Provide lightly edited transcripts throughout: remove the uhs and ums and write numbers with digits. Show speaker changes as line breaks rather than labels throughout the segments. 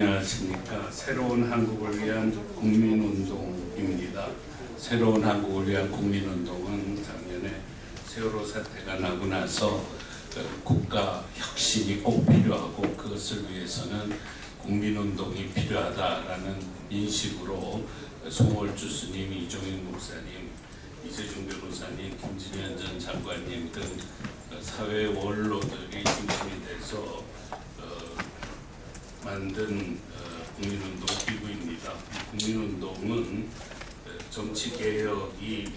안녕하십니까. 새로운 한국을 위한 국민운동입니다. 새로운 한국을 위한 국민운동은 작년에 세월호 사태가 나고 나서 국가 혁신이 꼭 필요하고 그것을 위해서는 국민운동이 필요하다라는 인식으로 송월주 스님, 이종인 목사님, 이세준 변호사님, 김진현 전 장관님 등 사회 원로들이 중심이 돼서 만든 국민운동 기구입니다. 국민운동은 정치개혁이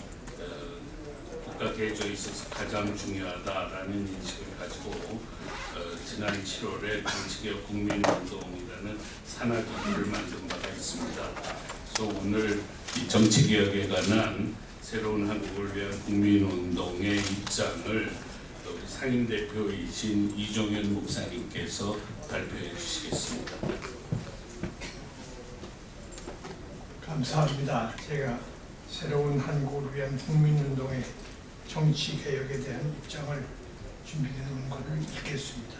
국가 개조에 있어서 가장 중요하다라는 인식을 가지고 지난 7월에 정치개혁 국민운동이라는 산하기구를 만든 바가 있습니다. 그래서 오늘 이 정치개혁에 관한 새로운 한국을 위한 국민운동의 입장을 우리 상임대표이신 이종현 목사님께서 발표해 주시겠습니다.
감사합니다. 제가 새로운 한국을 위한 국민운동의 정치개혁에 대한 입장을 준비되는 것을 읽겠습니다.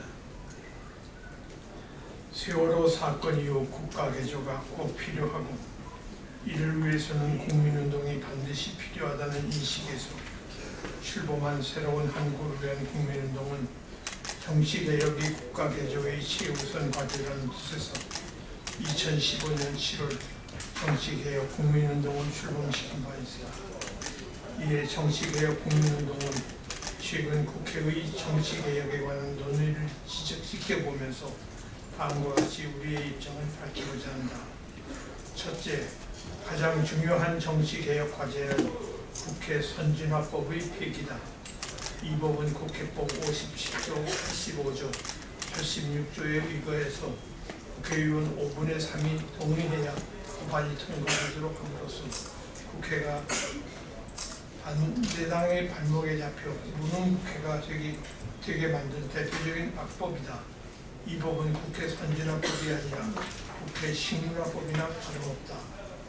세월호 사건 이후 국가개조가 꼭 필요하고 이를 위해서는 국민운동이 반드시 필요하다는 인식에서 출범한 새로운 한국을 위한 국민운동은 정치개혁이 국가개조의 최우선 과제라는 뜻에서 2015년 7월 정치개혁 국민운동을 출범시킨 바 있습니다. 이에 정치개혁 국민운동은 최근 국회의 정치개혁에 관한 논의를 지켜보면서 다음과 같이 우리의 입장을 밝히고자 한다. 첫째, 가장 중요한 정치개혁 과제는 국회 선진화법의 폐기다. 이 법은 국회법 57조, 85조, 86조에 의거해서 국회의원 5분의 3이 동의해야 법안이 통과되도록 함으로써 국회가 반대당의 발목에 잡혀 무능국회가 되게 만든 대표적인 악법이다. 이 법은 국회 선진화법이 아니라 국회 식민화법이나 다름없다.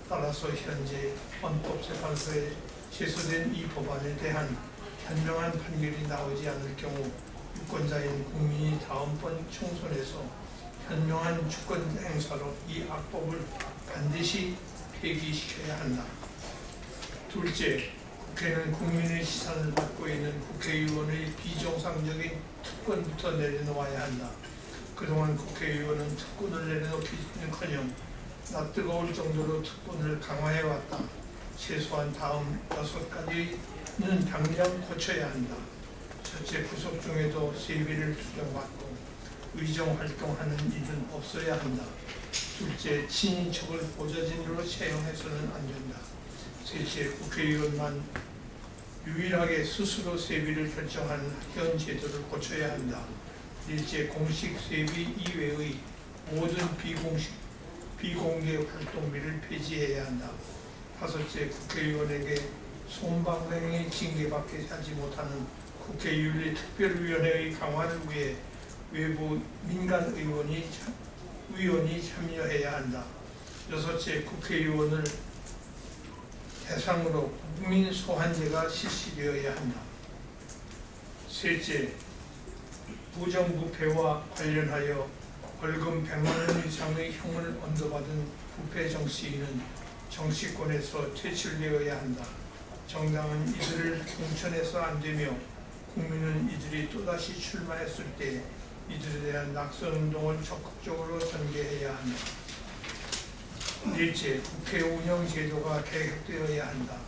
따라서 현재 헌법재판소에 제소된 이 법안에 대한 현명한 판결이 나오지 않을 경우 유권자인 국민이 다음번 총선에서 현명한 주권 행사로 이 악법을 반드시 폐기시켜야 한다. 둘째, 국회는 국민의 시선을 받고 있는 국회의원의 비정상적인 특권부터 내려놓아야 한다. 그동안 국회의원은 특권을 내려놓기는커녕 낯뜨거울 정도로 특권을 강화해왔다. 최소한 다음 6가지는 당장 고쳐야 한다. 첫째, 구속 중에도 세비를 투정받고 의정활동하는 일은 없어야 한다. 둘째, 친인척을 보좌진으로 채용해서는 안 된다. 셋째, 국회의원만 유일하게 스스로 세비를 결정하는 현 제도를 고쳐야 한다. 넷째, 공식 세비 이외의 모든 비공개 활동비를 폐지해야 한다. 다섯째, 국회의원에게 손방망이 징계밖에 하지 못하는 국회윤리특별위원회의 강화를 위해 외부 민간 의원이 참여해야 한다. 여섯째, 국회의원을 대상으로 국민 소환제가 실시되어야 한다. 셋째, 부정부패와 관련하여 벌금 100만 원 이상의 형을 언도받은 부패 정치인은 정치권에서 퇴출되어야 한다. 정당은 이들을 공천해서 안 되며 국민은 이들이 또다시 출마했을 때 이들에 대한 낙선운동을 적극적으로 전개해야 한다. 넷째, 국회 운영 제도가 개혁되어야 한다.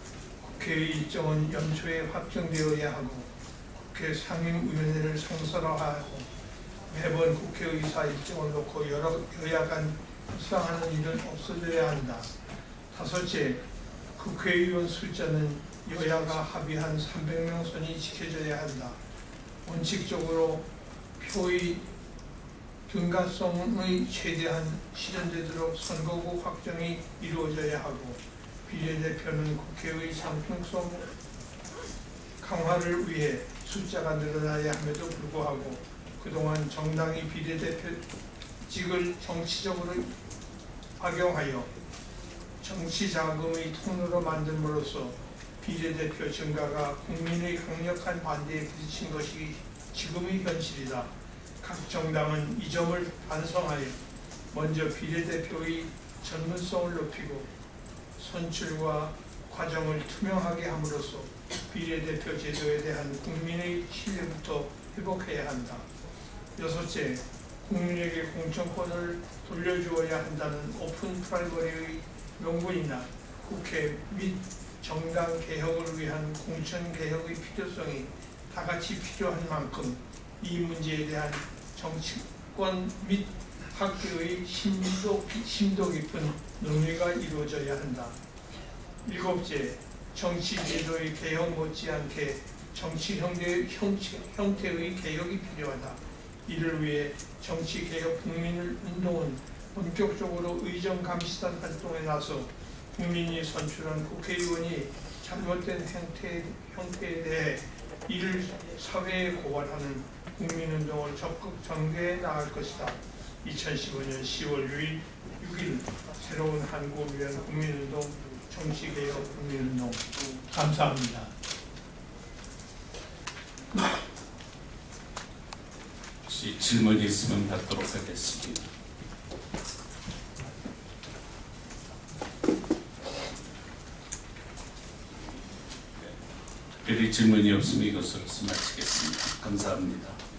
국회의 일정은 연초에 확정되어야 하고 국회 상임위원회를 성사화하고 매번 국회의사 일정을 놓고 여야 간 협상하는 일은 없어져야 한다. 다섯째, 국회의원 숫자는 여야가 합의한 300명 선이 지켜져야 한다. 원칙적으로 표의 균가성의 최대한 실현되도록 선거구 확정이 이루어져야 하고 비례대표는 국회의 상평성 강화를 위해 숫자가 늘어나야 함에도 불구하고 그동안 정당이 비례대표직을 정치적으로 악용하여 정치자금의 통로로 만듦으로써 비례대표 증가가 국민의 강력한 반대에 부딪힌 것이 지금의 현실이다. 각 정당은 이 점을 반성하여 먼저 비례대표의 전문성을 높이고 선출과 과정을 투명하게 함으로써 비례대표 제도에 대한 국민의 신뢰부터 회복해야 한다. 여섯째, 국민에게 공천권을 돌려주어야 한다는 오픈 프라이머리의 명분이나 국회 및 정당 개혁을 위한 공천 개혁의 필요성이 다 같이 필요한 만큼 이 문제에 대한 정치권 및 학계의 심도 깊은 논의가 이루어져야 한다. 일곱째, 정치 제도의 개혁 못지않게 정치 형태의 개혁이 필요하다. 이를 위해 정치개혁 국민운동은 본격적으로 의정감시단 활동에 나서 국민이 선출한 국회의원이 잘못된 형태에 대해 이를 사회에 고발하는 국민운동을 적극 전개해 나갈 것이다. 2015년 10월 6일 새로운 한국을 위한 국민운동 정치개혁 국민운동. 감사합니다.
혹시 질문이 있으면 받도록 하겠습니다. 특별히 질문이 없으면 이것으로서 마치겠습니다. 감사합니다.